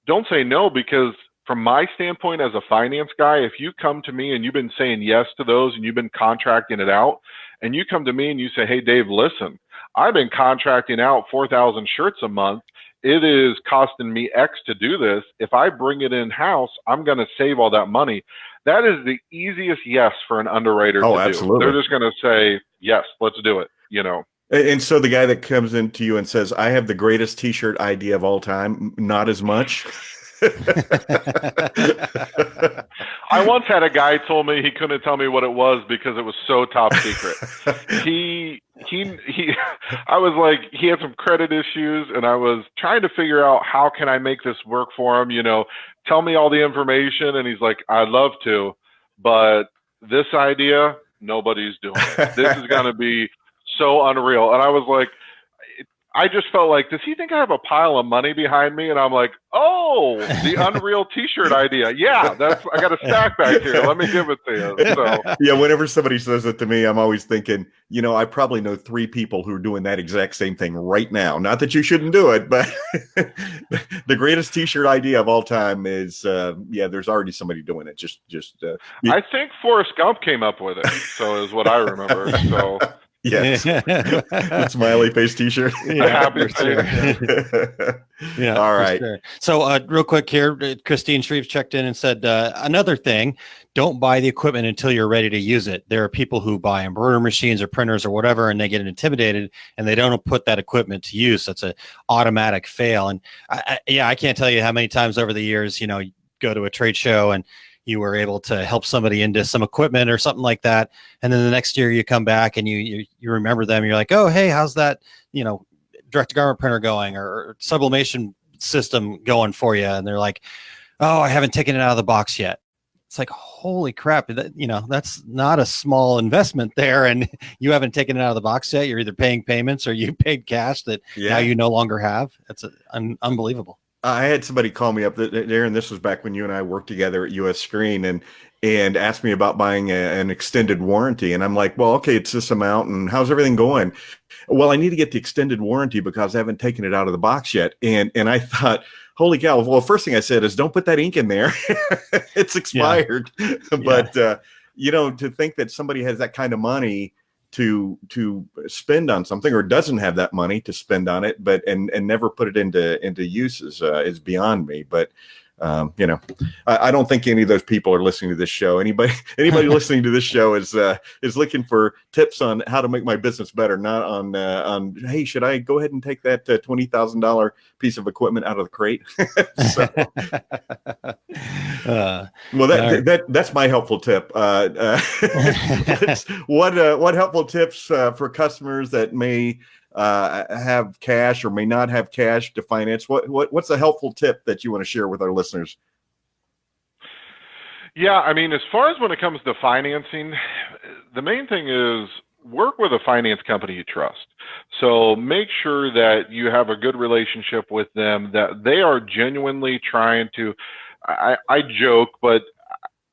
don't say no, because from my standpoint as a finance guy, if you come to me and you've been saying yes to those and you've been contracting it out, and you come to me and you say, hey, Dave, listen, I've been contracting out 4,000 shirts a month. It is costing me X to do this. If I bring it in-house, I'm going to save all that money. That is the easiest yes for an underwriter to absolutely. do. They're just going to say, yes, let's do it, you know. And so the guy that comes into you and says, I have the greatest T-shirt idea of all time, not as much. I once had a guy told me he couldn't tell me what it was because it was so top secret. I was like, he had some credit issues, and I was trying to figure out how can I make this work for him, you know, tell me all the information. And he's like, I'd love to, but this idea, nobody's doing it. This is going to be so unreal. And I was like, I just felt like, does he think I have a pile of money behind me? And I'm like, oh, the Unreal T-shirt idea. Yeah, I got a stack back here. Let me give it to you. So. Yeah, whenever somebody says it to me, I'm always thinking, you know, I probably know 3 people who are doing that exact same thing right now. Not that you shouldn't do it, but the greatest T-shirt idea of all time is, there's already somebody doing it. I think Forrest Gump came up with it. So is what I remember. So. Yes. The smiley face T-shirt. Happy for sure. Yeah. All for right. sure. So, real quick here, Christine Shreves checked in and said, another thing, don't buy the equipment until you're ready to use it. There are people who buy embroidery machines or printers or whatever, and they get intimidated and they don't put that equipment to use. That's an automatic fail. And I can't tell you how many times over the years, you go to a trade show and you were able to help somebody into some equipment or something like that. And then the next year you come back and you remember them. You're like, oh, hey, how's that, direct to garment printer going or sublimation system going for you? And they're like, oh, I haven't taken it out of the box yet. It's like, holy crap, that's not a small investment there. And you haven't taken it out of the box yet. You're either paying payments or you paid cash that now you no longer have. That's unbelievable. I had somebody call me up there, and this was back when you and I worked together at US Screen, and asked me about buying an extended warranty. And I'm like, well, okay, it's this amount, and how's everything going? Well, I need to get the extended warranty because I haven't taken it out of the box yet. And I thought, holy cow. Well, first thing I said is don't put that ink in there. It's expired. Yeah. But, to think that somebody has that kind of money to spend on something or doesn't have that money to spend on it, but and never put it into use is beyond me. But I don't think any of those people are listening to this show. Anybody listening to this show is looking for tips on how to make my business better, not on hey, should I go ahead and take that $20,000 piece of equipment out of the crate? That's my helpful tip. What helpful tips for customers that may have cash or may not have cash to finance? What's a helpful tip that you want to share with our listeners? Yeah, I mean, as far as when it comes to financing, the main thing is work with a finance company you trust. So make sure that you have a good relationship with them, that they are genuinely trying to, I joke, but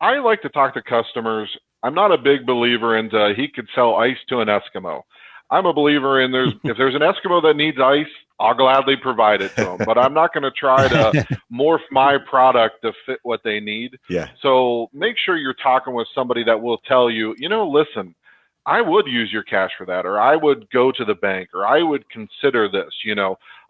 I like to talk to customers. I'm not a big believer in he could sell ice to an Eskimo. I'm a believer in if there's an Eskimo that needs ice, I'll gladly provide it to them, but I'm not going to try to morph my product to fit what they need. Yeah. So make sure you're talking with somebody that will tell you, listen, I would use your cash for that, or I would go to the bank, or I would consider this.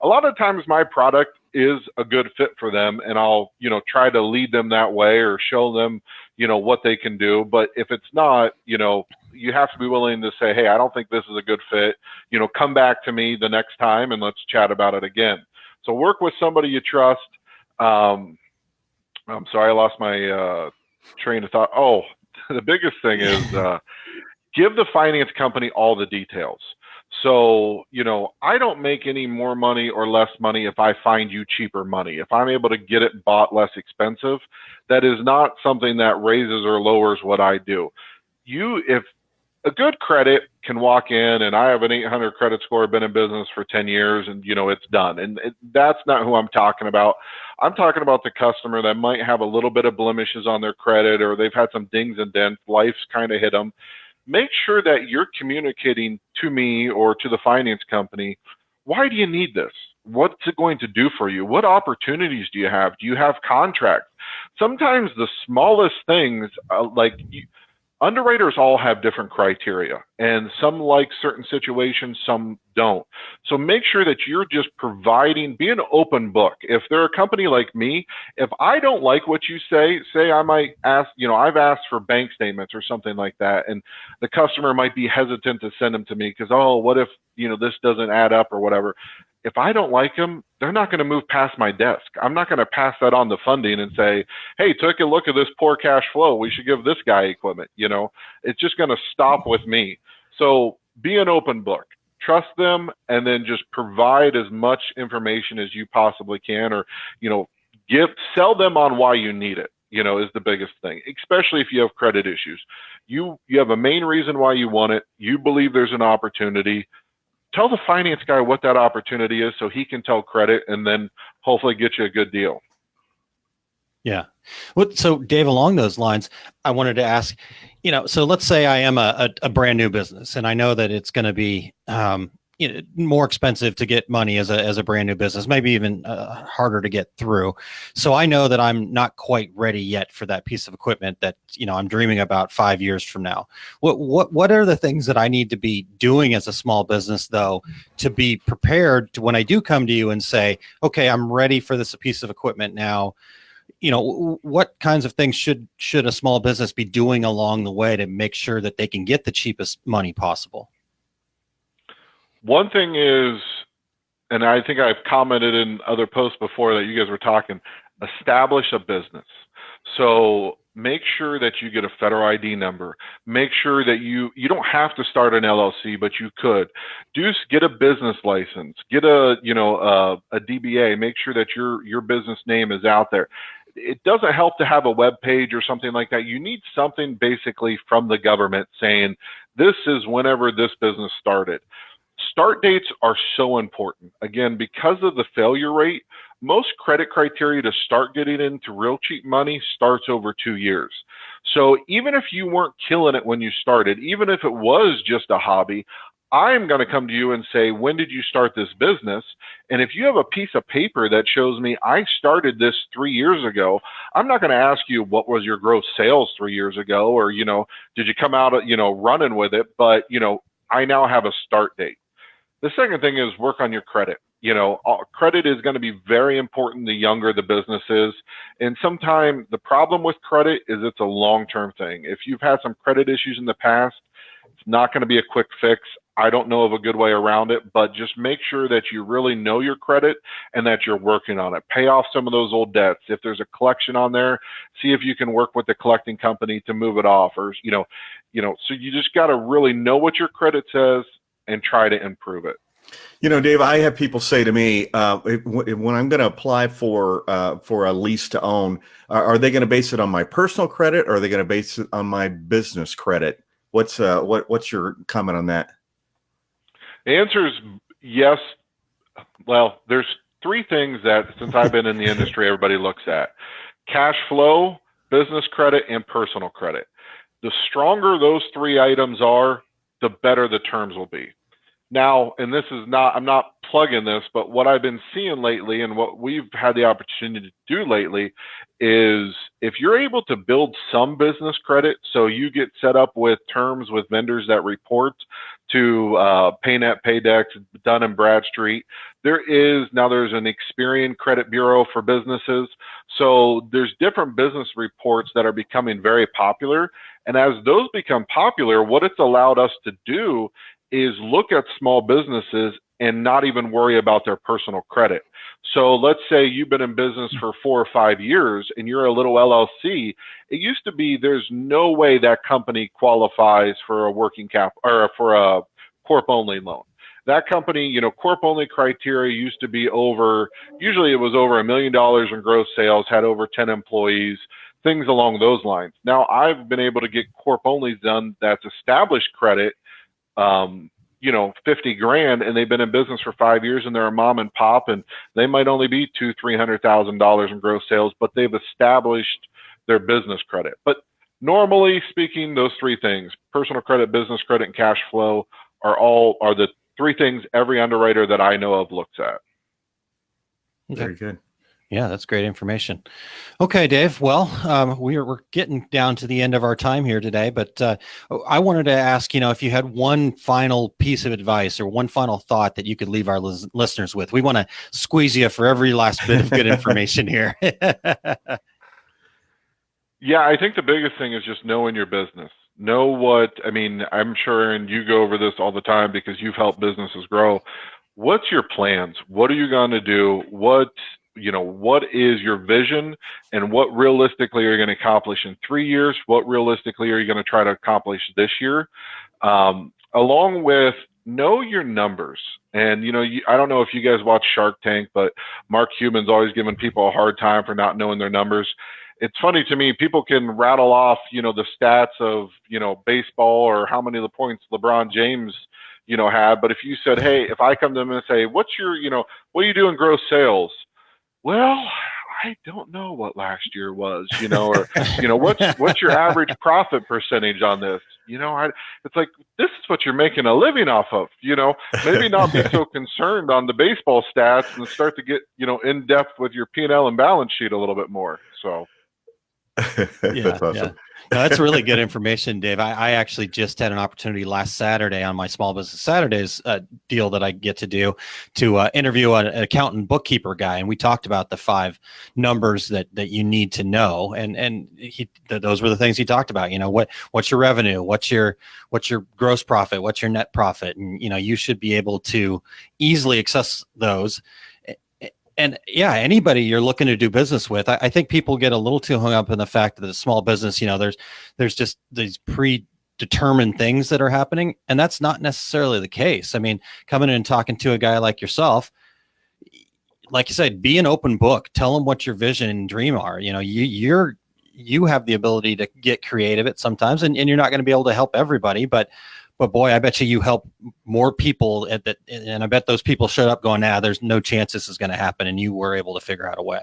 A lot of times my product is a good fit for them, and I'll, try to lead them that way or show them, what they can do. But if it's not, you have to be willing to say, hey, I don't think this is a good fit. Come back to me the next time and let's chat about it again. So work with somebody you trust. I'm sorry, I lost my train of thought. Oh, the biggest thing is give the finance company all the details. So, I don't make any more money or less money if I find you cheaper money. If I'm able to get it bought less expensive, that is not something that raises or lowers what I do. If a good credit can walk in, and I have an 800 credit score, been in business for 10 years, and it's done. And that's not who I'm talking about. I'm talking about the customer that might have a little bit of blemishes on their credit, or they've had some dings and dents, life's kind of hit them. Make sure that you're communicating to me or to the finance company, why do you need this? What's it going to do for you? What opportunities do you have? Do you have contracts? Sometimes the smallest things, underwriters all have different criteria, and some like certain situations, some don't. So make sure that you're just be an open book. If they're a company like me, if I don't like what you say I might ask, I've asked for bank statements or something like that, and the customer might be hesitant to send them to me because, oh, what if, this doesn't add up or whatever. If I don't like them, they're not going to move past my desk. I'm not going to pass that on to funding and say, hey, take a look at this poor cash flow. We should give this guy equipment. It's just going to stop with me. So be an open book. Trust them, and then just provide as much information as you possibly can, or, sell them on why you need it, is the biggest thing, especially if you have credit issues. You have a main reason why you want it. You believe there's an opportunity. Tell the finance guy what that opportunity is so he can tell credit and then hopefully get you a good deal. Yeah. So Dave, along those lines, I wanted to ask, so let's say I am a brand new business, and I know that it's going to be, more expensive to get money as a brand new business, maybe even harder to get through. So I know that I'm not quite ready yet for that piece of equipment that I'm dreaming about 5 years from now. What are the things that I need to be doing as a small business, though, to be prepared to when I do come to you and say, okay, I'm ready for this piece of equipment now? What kinds of things should a small business be doing along the way to make sure that they can get the cheapest money possible? One thing is, and I think I've commented in other posts before that you guys were talking, establish a business. So make sure that you get a federal ID number. Make sure that you don't have to start an LLC, but you could. Get a business license. Get a DBA. Make sure that your business name is out there. It doesn't help to have a web page or something like that. You need something basically from the government saying this is whenever this business started. Start dates are so important. Again, because of the failure rate, most credit criteria to start getting into real cheap money starts over 2 years. So even if you weren't killing it when you started, even if it was just a hobby, I'm going to come to you and say, when did you start this business? And if you have a piece of paper that shows me I started this 3 years ago, I'm not going to ask you what was your gross sales 3 years ago, or, did you come out, running with it? But, I now have a start date. The second thing is work on your credit. Credit is going to be very important the younger the business is. And sometimes the problem with credit is it's a long-term thing. If you've had some credit issues in the past, it's not going to be a quick fix. I don't know of a good way around it, but just make sure that you really know your credit and that you're working on it. Pay off some of those old debts. If there's a collection on there, see if you can work with the collecting company to move it off, or, so you just got to really know what your credit says and try to improve it. Dave, I have people say to me, when I'm going to apply for a lease to own, are they going to base it on my personal credit, or are they going to base it on my business credit? What's your comment on that? The answer is yes. Well, there's three things that, since I've been in the industry, everybody looks at: cash flow, business credit, and personal credit. The stronger those three items are, the better the terms will be. Now, and this is not, I'm not plugging this, but what I've been seeing lately and what we've had the opportunity to do lately is if you're able to build some business credit, so you get set up with terms with vendors that report to PayNet, Paydex, Dun & Bradstreet. There's an Experian credit bureau for businesses. So there's different business reports that are becoming very popular. And as those become popular, what it's allowed us to do is look at small businesses and not even worry about their personal credit. So let's say you've been in business for 4 or 5 years and you're a little LLC. It used to be there's no way that company qualifies for a working cap or for a corp only loan. That company, corp only criteria used to be usually it was over $1 million in gross sales, had over 10 employees, things along those lines. Now I've been able to get corp only done that's established credit, $50,000, and they've been in business for 5 years, and they're a mom and pop, and they might only be $200,000-$300,000 in gross sales, but they've established their business credit. But normally speaking, those three things: personal credit, business credit, and cash flow are the three things every underwriter that I know of looks at. Okay. Very good. Yeah, that's great information. Okay, Dave. Well, we're getting down to the end of our time here today, but I wanted to ask, if you had one final piece of advice or one final thought that you could leave our listeners with. We want to squeeze you for every last bit of good information here. Yeah, I think the biggest thing is just knowing your business. I'm sure, and you go over this all the time because you've helped businesses grow. What's your plans? What are you going to do? What is your vision, and what realistically are you going to accomplish in 3 years? What realistically are you going to try to accomplish this year? Along with know your numbers. And, I don't know if you guys watch Shark Tank, but Mark Cuban's always giving people a hard time for not knowing their numbers. It's funny to me, people can rattle off, the stats of, baseball or how many of the points LeBron James, had. But if you said, hey, if I come to them and say, what do you do in gross sales? Well, I don't know what last year was, or, what's your average profit percentage on this? It's like, this is what you're making a living off of, maybe not be so concerned on the baseball stats and start to get, in depth with your P&L and balance sheet a little bit more. So. That's awesome. Yeah. No, that's really good information, Dave. I actually just had an opportunity last Saturday on my Small Business Saturdays deal that I get to do to interview an accountant bookkeeper guy. And we talked about the 5 numbers that you need to know. And those were the things he talked about. What's your revenue? What's your gross profit? What's your net profit? And, you should be able to easily access those. And yeah, anybody you're looking to do business with, I think people get a little too hung up in the fact that a small business, there's just these predetermined things that are happening. And that's not necessarily the case. I mean, coming in and talking to a guy like yourself, like you said, be an open book, tell them what your vision and dream are. You have the ability to get creative at sometimes, and you're not going to be able to help everybody, but boy, I bet you help more people and I bet those people showed up going, there's no chance this is going to happen. And you were able to figure out a way.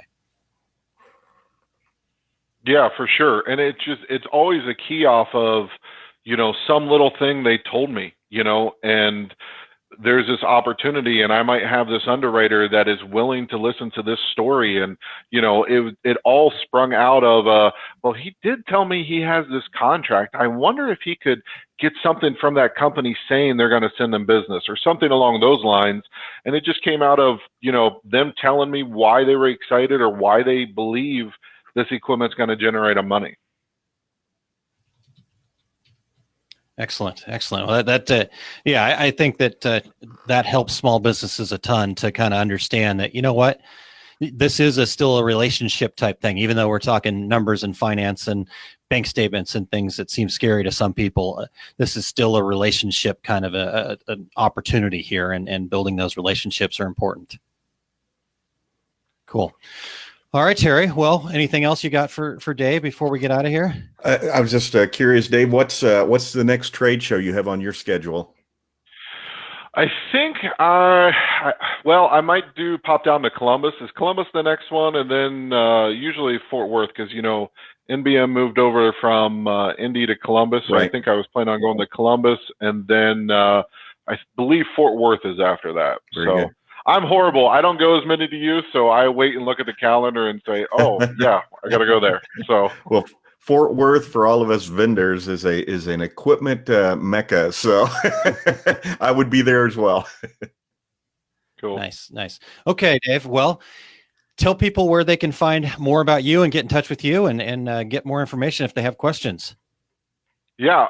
Yeah, for sure. And it's always a key off of, some little thing they told me, and there's this opportunity, and I might have this underwriter that is willing to listen to this story. And, it all sprung out of, well, he did tell me he has this contract. I wonder if he could get something from that company saying they're going to send them business or something along those lines. And it just came out of, them telling me why they were excited or why they believe this equipment's going to generate them money. Excellent. Well, I think that that helps small businesses a ton to kind of understand that, what, this is still a relationship type thing, even though we're talking numbers and finance and bank statements and things that seem scary to some people. This is still a relationship kind of an opportunity here, and building those relationships are important. Cool. All right, Terry. Well, anything else you got for Dave before we get out of here? I was just curious, Dave, what's the next trade show you have on your schedule? I think, I might pop down to Columbus. Is Columbus the next one? And then usually Fort Worth, because, NBM moved over from Indy to Columbus. So right. I think I was planning on going to Columbus. And then I believe Fort Worth is after that. Very so good. I'm horrible. I don't go as many to you. So I wait and look at the calendar and say, oh, yeah, I got to go there. So, well, Fort Worth for all of us vendors is an equipment mecca. So I would be there as well. Cool. Nice. Okay, Dave. Well, tell people where they can find more about you and get in touch with you and get more information if they have questions. Yeah.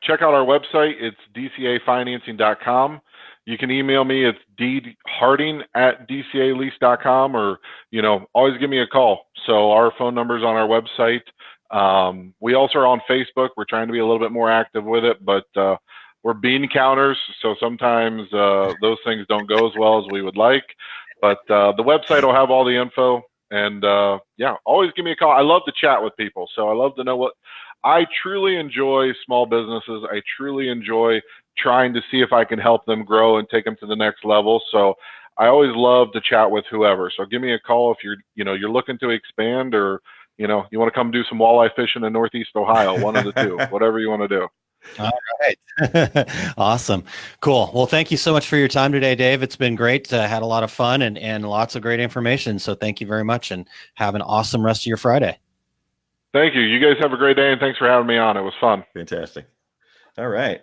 Check out our website. It's dcafinancing.com. You can email me. It's dharding@dcalease.com, or, always give me a call. So our phone number is on our website. We also are on Facebook. We're trying to be a little bit more active with it, but we're bean counters, so sometimes those things don't go as well as we would like. But the website will have all the info, and always give me a call. I love to chat with people, so I love to know what. I truly enjoy small businesses. I truly enjoy trying to see if I can help them grow and take them to the next level. So I always love to chat with whoever. So give me a call if you're looking to expand, or you want to come do some walleye fishing in Northeast Ohio, one of the two, whatever you want to do. All right. Awesome. Cool. Well, thank you so much for your time today, Dave. It's been great. Had a lot of fun and lots of great information. So thank you very much, and have an awesome rest of your Friday. Thank you. You guys have a great day, and thanks for having me on. It was fun. Fantastic. All right.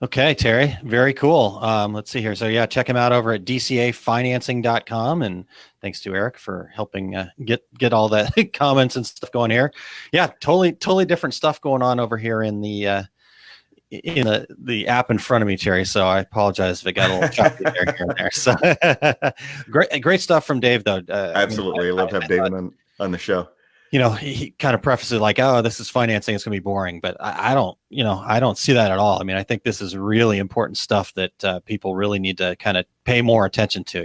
Okay, Terry. Very cool. Let's see here. So yeah, check him out over at dcafinancing.com. And thanks to Eric for helping get all the comments and stuff going here. Yeah, totally different stuff going on over here in the app in front of me, Terry. So I apologize if it got a little choppy there here and there. So great stuff from Dave, though. Absolutely. I love to have David on the show. He kind of prefaces it like, oh, this is financing, it's going to be boring, but I don't see that at all. I mean, I think this is really important stuff that people really need to kind of pay more attention to.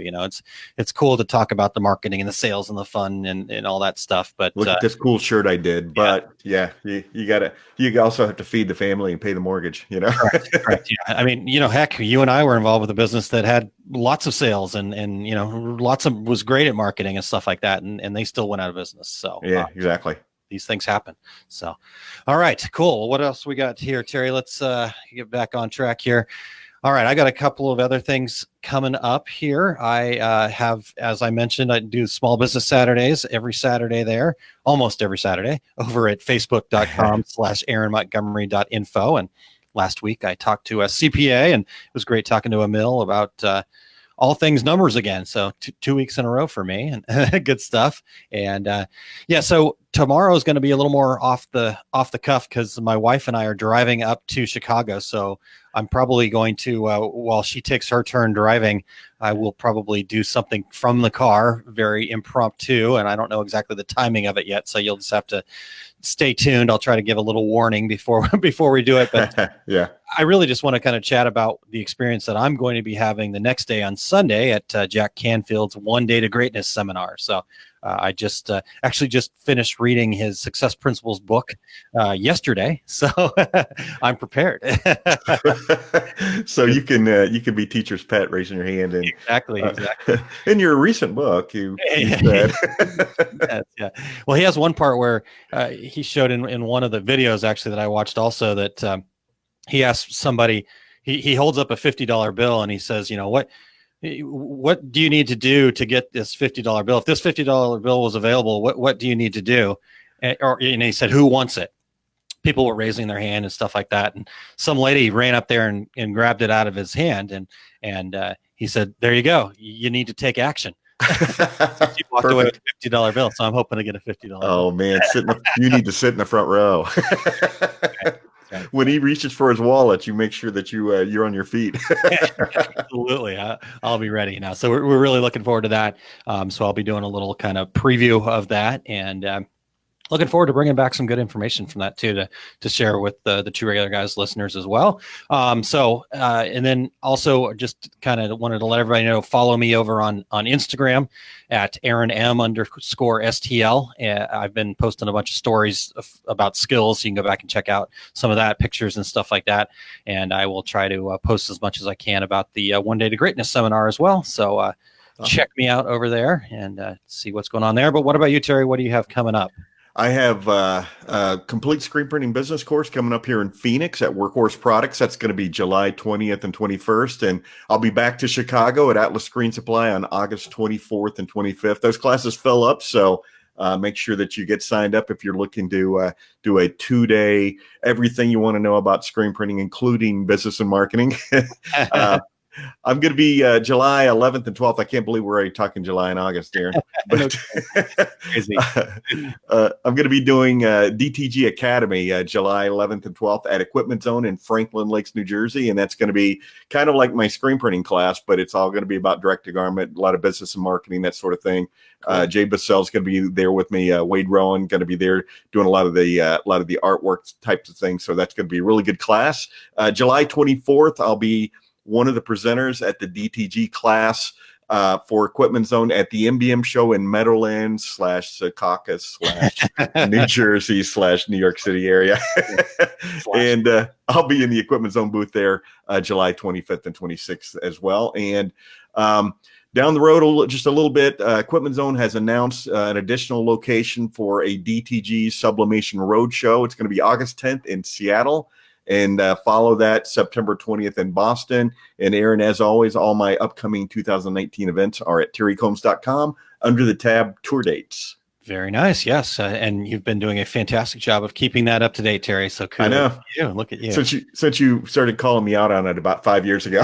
It's cool to talk about the marketing and the sales and the fun and all that stuff. But look at this cool shirt I did. But you also have to feed the family and pay the mortgage. Correct. Yeah. I mean, heck, you and I were involved with a business that had lots of sales and was great at marketing and stuff like that, and they still went out of business. So yeah, exactly. These things happen. So, all right, cool. What else we got here, Terry? Let's get back on track here. All right, I got a couple of other things coming up here. I have, as I mentioned, I do Small Business Saturdays every Saturday there, almost every Saturday, over at facebook.com/aaronmontgomery.info. And last week I talked to a CPA, and it was great talking to Emil about all things numbers again. So 2 weeks in a row for me, and good stuff. And so tomorrow is going to be a little more off the cuff because my wife and I are driving up to Chicago. So I'm probably going to, while she takes her turn driving, I will probably do something from the car, very impromptu. And I don't know exactly the timing of it yet. So you'll just have to stay tuned. I'll try to give a little warning before we do it. But yeah, I really just want to kind of chat about the experience that I'm going to be having the next day on Sunday at Jack Canfield's One Day to Greatness seminar. So I just actually just finished reading his Success Principles book yesterday, so I'm prepared. So you can be teacher's pet, raising your hand, and exactly. In your recent book, you said, yeah. Well, he has one part where he showed in one of the videos actually that I watched also that he asked somebody, he holds up a $50 bill and he says, what do you need to do to get this $50 bill? If this $50 bill was available, what do you need to do? And he said, who wants it? People were raising their hand and stuff like that. And some lady ran up there and grabbed it out of his hand. And he said, there you go. You need to take action. She walked away with a $50 bill. So I'm hoping to get a $50 bill. Oh man, you need to sit in the front row. Right. When he reaches for his wallet, you make sure that you're on your feet. Absolutely. I'll be ready now. So we're really looking forward to that. So I'll be doing a little kind of preview of that, and looking forward to bringing back some good information from that too, to share with the Two Regular Guys listeners as well. And then also just kind of wanted to let everybody know, follow me over on Instagram at AaronM_STL. I've been posting a bunch of stories about skills. So you can go back and check out some of that, pictures and stuff like that. And I will try to post as much as I can about the One Day to Greatness seminar as well. So check me out over there and see what's going on there. But what about you, Terry? What do you have coming up? I have a complete screen printing business course coming up here in Phoenix at Workhorse Products. That's going to be July 20th and 21st. And I'll be back to Chicago at Atlas Screen Supply on August 24th and 25th. Those classes fill up, so make sure that you get signed up if you're looking to do a 2-day, everything you want to know about screen printing, including business and marketing. I'm going to be July 11th and 12th. I can't believe we're already talking July and August, Aaron. But Crazy. I'm going to be doing DTG Academy July 11th and 12th at Equipment Zone in Franklin Lakes, New Jersey. And that's going to be kind of like my screen printing class, but it's all going to be about direct-to-garment, a lot of business and marketing, that sort of thing. Cool. Jay Bassell's going to be there with me. Wade Rowan going to be there doing a lot of the artwork types of things. So that's going to be a really good class. July 24th, I'll be one of the presenters at the DTG class for Equipment Zone at the MBM show in Meadowlands / Secaucus / New Jersey / New York City area. And I'll be in the Equipment Zone booth there July 25th and 26th as well. And down the road, just a little bit, Equipment Zone has announced an additional location for a DTG Sublimation Roadshow. It's going to be August 10th in Seattle. And follow that September 20th in Boston. And Aaron, as always, all my upcoming 2019 events are at terrycombs.com under the tab Tour Dates. Very nice. Yes. And you've been doing a fantastic job of keeping that up to date, Terry. So cool. I know. Look at you. Since you started calling me out on it about 5 years ago.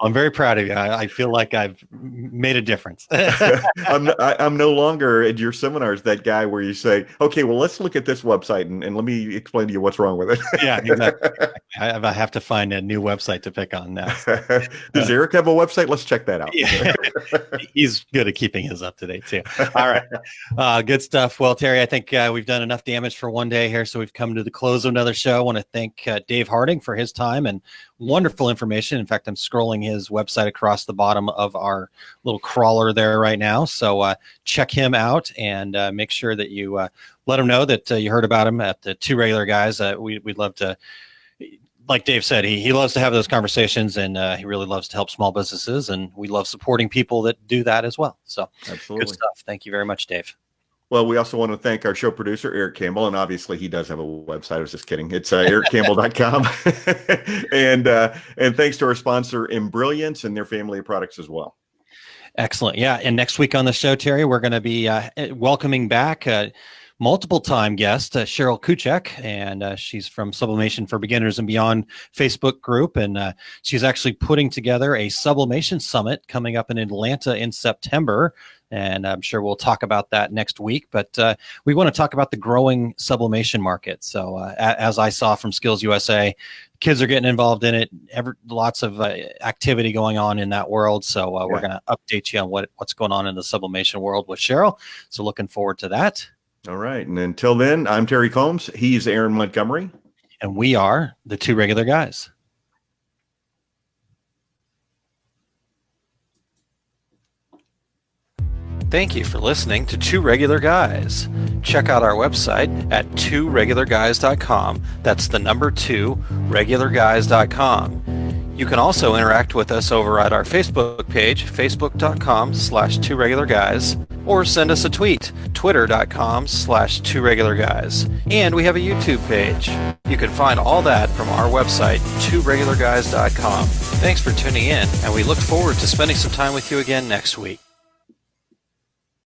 I'm very proud of you. I feel like I've made a difference. I'm no longer at your seminars that guy where you say, okay, well, let's look at this website and let me explain to you what's wrong with it. Yeah, exactly. I have to find a new website to pick on now. Does Eric have a website? Let's check that out. Yeah. He's good at keeping his up to date too. All right. Good stuff. Well, Terry, I think we've done enough damage for one day here, so we've come to the close of another show. I want to thank Dave Harding for his time and wonderful information. In fact, I'm scrolling his website across the bottom of our little crawler there right now. So check him out and make sure that you let him know that you heard about him at the Two Regular Guys. We'd love to. Like Dave said, he loves to have those conversations, and he really loves to help small businesses, and we love supporting people that do that as well. So Absolutely. Good stuff. Thank you very much, Dave. Well, we also want to thank our show producer, Eric Campbell, and obviously he does have a website. I was just kidding. It's ericcampbell.com. and thanks to our sponsor, Embrilliance, and their family of products as well. Excellent. Yeah, and next week on the show, Terry, we're going to be welcoming back multiple-time guest, Cheryl Kuchek, and she's from Sublimation for Beginners and Beyond Facebook group, and she's actually putting together a sublimation summit coming up in Atlanta in September, and I'm sure we'll talk about that next week, but we want to talk about the growing sublimation market. So as I saw from Skills USA, kids are getting involved in it, lots of activity going on in that world, so we're going to update you on what's going on in the sublimation world with Cheryl, so looking forward to that. All right. And until then, I'm Terry Combs. He's Aaron Montgomery. And we are the Two Regular Guys. Thank you for listening to Two Regular Guys. Check out our website at tworegularguys.com. That's the number 2, regularguys.com. You can also interact with us over at our Facebook page, facebook.com/tworegularguys, or send us a tweet, twitter.com/tworegularguys. And we have a YouTube page. You can find all that from our website, tworegularguys.com. Thanks for tuning in, and we look forward to spending some time with you again next week.